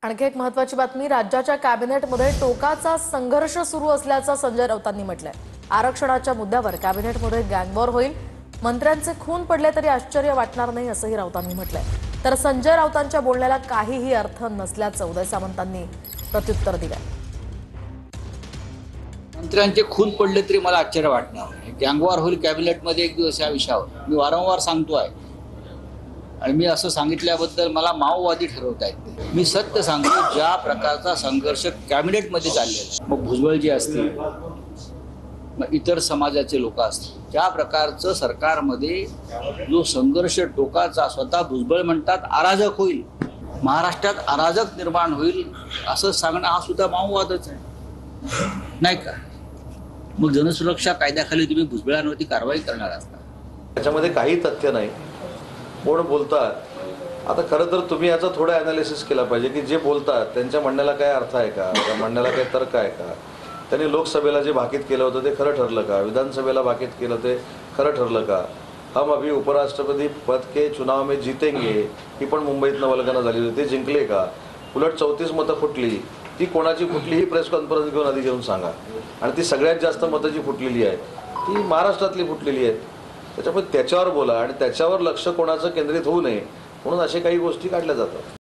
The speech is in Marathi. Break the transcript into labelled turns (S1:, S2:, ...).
S1: आणखी एक महत्त्वाची बातमी, राज्याच्या कॅबिनेटमध्ये टोकाचा संघर्ष सुरू असल्याचं संजय राऊतांनी म्हटलंय। आरक्षणाच्या मुद्द्यावर कॅबिनेटमध्ये गँगवॉर होईल, मंत्र्यांचे खून पडले तरी आश्चर्य वाटणार नाही असंही राऊतांनी म्हटलंय। तर संजय राऊतांच्या बोलण्याला काहीही अर्थ नसल्याचं उदय सामंतांनी प्रत्युत्तर दिलंय।
S2: मंत्र्यांचे खून पडले तरी मला आश्चर्य वाटणार नाही। गँगवॉर होईल कॅबिनेटमध्ये एक दिवस या विषयावर मी वारंवार सांगतोय आणि मी असं सांगितल्याबद्दल मला माओवादी ठरवता येते। मी सत्य सांगतो, ज्या प्रकारचा संघर्ष कॅबिनेटमध्ये चाललेला, मग भुजबळ जी असतील, मग इतर समाजाचे लोक असतील, ज्या प्रकारचं सरकारमध्ये जो संघर्ष टोकाचा, स्वतः भुजबळ म्हणतात अराजक होईल, महाराष्ट्रात अराजक निर्माण होईल असं सांगणं हा सुद्धा माओवादच आहे, नाही का? मग जनसुरक्षा कायद्याखाली तुम्ही भुजबळांवरती कारवाई करणार असता?
S3: त्याच्यामध्ये काही तथ्य नाही, कोण बोलतात। आता खरं तर तुम्ही याचा थोडा ॲनालिसिस केला पाहिजे की जे बोलतात त्यांच्या म्हणण्याला काय अर्थ आहे का, त्या म्हणण्याला काही तर्क आहे का? त्यांनी लोकसभेला जे भाकीत केलं होतं ते खरं ठरलं का? विधानसभेला भाकीत केलं ते खरं ठरलं का? हम अभी उपराष्ट्रपती पद के चुनाव में जीतेंगे ही पण मुंबईतनं वल्गना झाली होती, ते जिंकले का? उलट 34 मतं फुटली, ती कोणाची फुटली ही प्रेस कॉन्फरन्स घेऊन आधी घेऊन सांगा। आणि ती सगळ्यात जास्त मतं जी फुटलेली आहेत ती महाराष्ट्रातली फुटलेली आहेत, त्याच्यामुळे त्याच्यावर बोला आणि त्याच्यावर लक्ष कोणाचं केंद्रित होऊ नये म्हणून अशा काही गोष्टी काढल्या जातात।